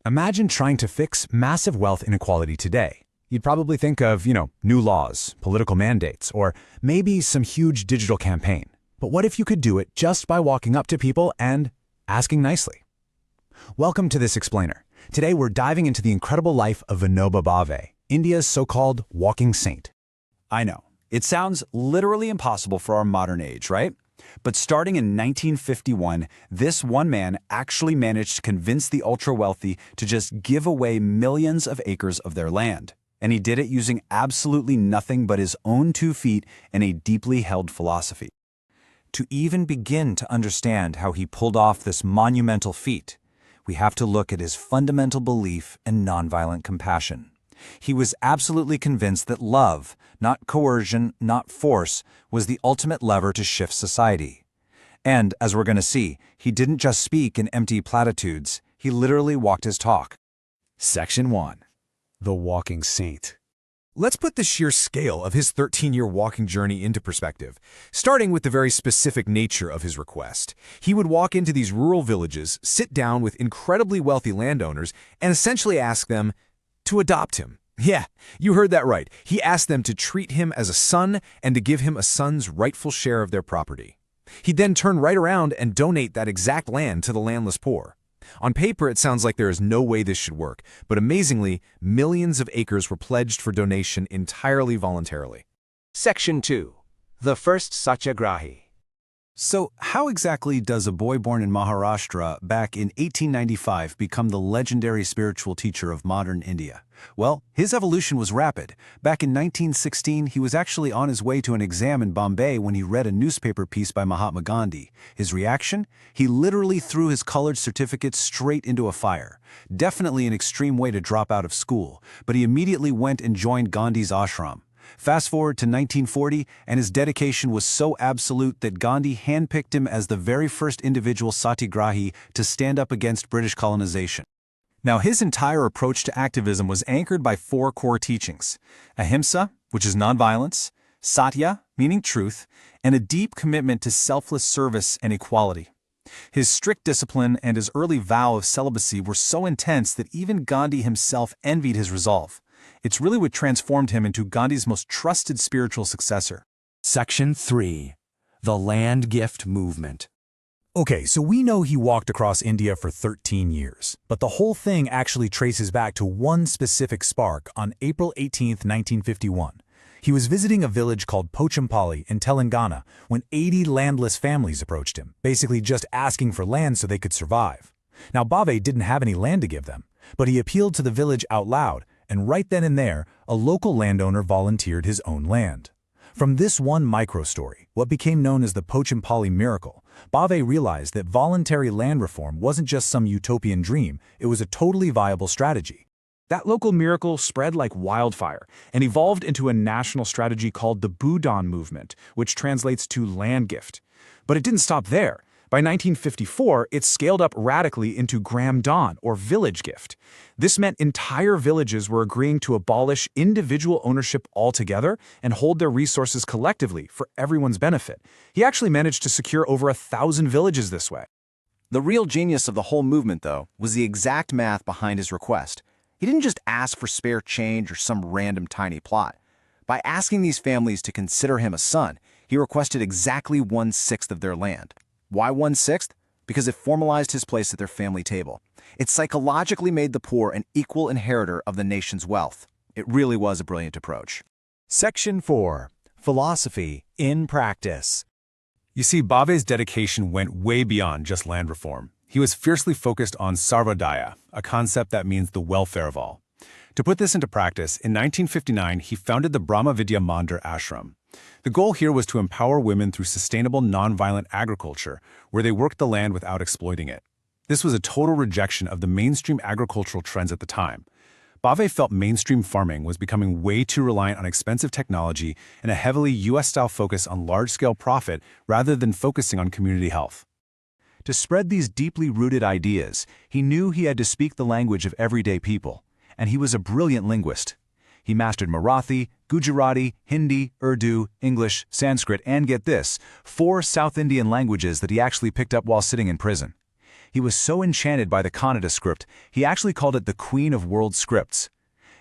Imagine trying to fix massive wealth inequality today. You'd probably think of, new laws, political mandates, or maybe some huge digital campaign. But what if you could do it just by walking up to people and asking nicely? Welcome to This Explainer. Today we're diving into the incredible life of Vinoba Bhave, India's so-called walking saint. I know. It sounds literally impossible for our modern age, right? But starting in 1951, this one man actually managed to convince the ultra-wealthy to just give away millions of acres of their land. And he did it using absolutely nothing but his own 2 feet and a deeply held philosophy. To even begin to understand how he pulled off this monumental feat, we have to look at his fundamental belief in nonviolent compassion. He was absolutely convinced that love, not coercion, not force, was the ultimate lever to shift society. And, as we're going to see, he didn't just speak in empty platitudes, he literally walked his talk. Section 1. The Walking Saint. Let's put the sheer scale of his 13-year walking journey into perspective, starting with the very specific nature of his request. He would walk into these rural villages, sit down with incredibly wealthy landowners, and essentially ask them to adopt him. Yeah, you heard that right. He asked them to treat him as a son and to give him a son's rightful share of their property. He'd then turn right around and donate that exact land to the landless poor. On paper, it sounds like there is no way this should work, but amazingly, millions of acres were pledged for donation entirely voluntarily. Section 2. The First Satyagrahi. So, how exactly does a boy born in Maharashtra back in 1895 become the legendary spiritual teacher of modern India? Well, his evolution was rapid. Back in 1916, he was actually on his way to an exam in Bombay when he read a newspaper piece by Mahatma Gandhi. His reaction? He literally threw his colored certificate straight into a fire. Definitely an extreme way to drop out of school, but he immediately went and joined Gandhi's ashram. Fast forward to 1940, and his dedication was so absolute that Gandhi handpicked him as the very first individual satyagrahi to stand up against British colonization. Now, his entire approach to activism was anchored by 4 core teachings: ahimsa, which is nonviolence, satya, meaning truth, and a deep commitment to selfless service and equality. His strict discipline and his early vow of celibacy were so intense that even Gandhi himself envied his resolve. It's really what transformed him into Gandhi's most trusted spiritual successor. Section 3. The Land Gift Movement. Okay, so we know he walked across India for 13 years, but the whole thing actually traces back to one specific spark on April 18, 1951. He was visiting a village called Pochampally in Telangana when 80 landless families approached him, basically just asking for land so they could survive. Now, Bhave didn't have any land to give them, but he appealed to the village out loud, and right then and there, a local landowner volunteered his own land. From this one micro-story, what became known as the Pochampally miracle, Bhave realized that voluntary land reform wasn't just some utopian dream, it was a totally viable strategy. That local miracle spread like wildfire and evolved into a national strategy called the Bhudan movement, which translates to land gift. But it didn't stop there. By 1954, it scaled up radically into Gram Dan, or village gift. This meant entire villages were agreeing to abolish individual ownership altogether and hold their resources collectively for everyone's benefit. He actually managed to secure over 1,000 villages this way. The real genius of the whole movement, though, was the exact math behind his request. He didn't just ask for spare change or some random tiny plot. By asking these families to consider him a son, he requested exactly 1/6 of their land. Why 1/6? Because it formalized his place at their family table. It psychologically made the poor an equal inheritor of the nation's wealth. It really was a brilliant approach. Section 4. Philosophy in Practice. You see, Bhave's dedication went way beyond just land reform. He was fiercely focused on sarvodaya, a concept that means the welfare of all. To put this into practice, in 1959 he founded the Brahma Vidya Mandir Ashram. The goal here was to empower women through sustainable nonviolent agriculture, where they worked the land without exploiting it. This was a total rejection of the mainstream agricultural trends at the time. Bhave felt mainstream farming was becoming way too reliant on expensive technology and a heavily US-style focus on large-scale profit rather than focusing on community health. To spread these deeply rooted ideas, he knew he had to speak the language of everyday people, and he was a brilliant linguist. He mastered Marathi, Gujarati, Hindi, Urdu, English, Sanskrit, and get this, 4 South Indian languages that he actually picked up while sitting in prison. He was so enchanted by the Kannada script, he actually called it the Queen of World Scripts.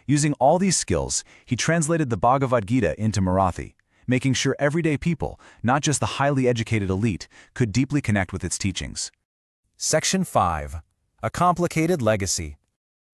Using all these skills, he translated the Bhagavad Gita into Marathi, making sure everyday people, not just the highly educated elite, could deeply connect with its teachings. Section 5. A Complicated Legacy.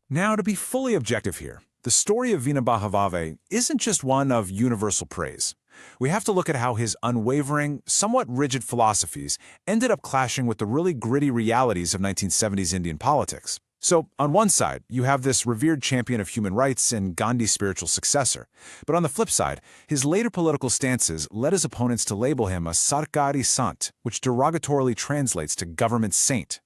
Now, to be fully objective here, the story of Vinoba Bhave isn't just one of universal praise. We have to look at how his unwavering, somewhat rigid philosophies ended up clashing with the really gritty realities of 1970s Indian politics. So, on one side, you have this revered champion of human rights and Gandhi's spiritual successor. But on the flip side, his later political stances led his opponents to label him a Sarkari Sant, which derogatorily translates to government saint.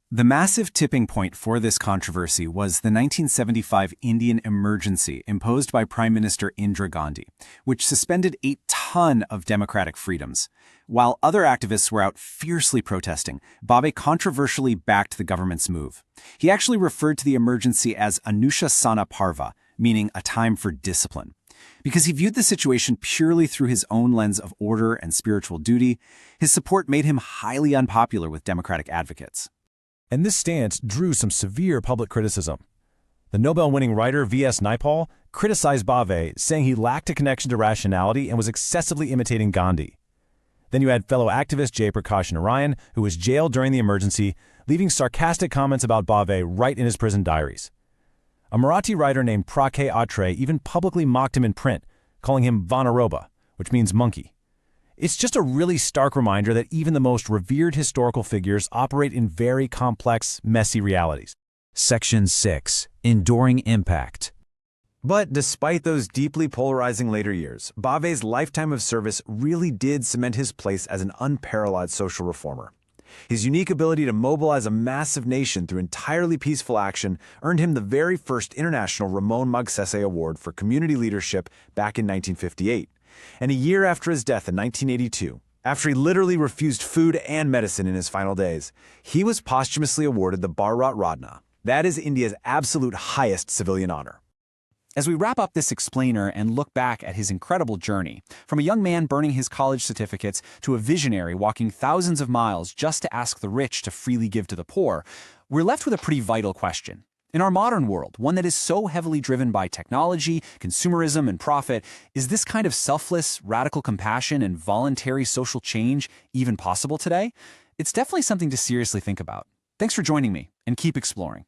The massive tipping point for this controversy was the 1975 Indian emergency imposed by Prime Minister Indira Gandhi, which suspended a ton of democratic freedoms. While other activists were out fiercely protesting, Bhave controversially backed the government's move. He actually referred to the emergency as Anushasana Parva, meaning a time for discipline. Because he viewed the situation purely through his own lens of order and spiritual duty, his support made him highly unpopular with democratic advocates. And this stance drew some severe public criticism. The Nobel-winning writer V.S. Naipaul criticized Bhave, saying he lacked a connection to rationality and was excessively imitating Gandhi. Then you had fellow activist Jay Prakash Narayan, who was jailed during the emergency, leaving sarcastic comments about Bhave right in his prison diaries. A Marathi writer named Prakhe Atre even publicly mocked him in print, calling him Vanaroba, which means monkey. It's just a really stark reminder that even the most revered historical figures operate in very complex, messy realities. Section 6. Enduring Impact. But despite those deeply polarizing later years, Bhave's lifetime of service really did cement his place as an unparalleled social reformer. His unique ability to mobilize a massive nation through entirely peaceful action earned him the very first International Ramon Magsaysay Award for Community Leadership back in 1958. And a year after his death in 1982, after he literally refused food and medicine in his final days, he was posthumously awarded the Bharat Ratna. That is India's absolute highest civilian honor. As we wrap up this explainer and look back at his incredible journey, from a young man burning his college certificates to a visionary walking thousands of miles just to ask the rich to freely give to the poor, we're left with a pretty vital question. In our modern world, one that is so heavily driven by technology, consumerism, and profit, is this kind of selfless, radical compassion and voluntary social change even possible today? It's definitely something to seriously think about. Thanks for joining me, and keep exploring.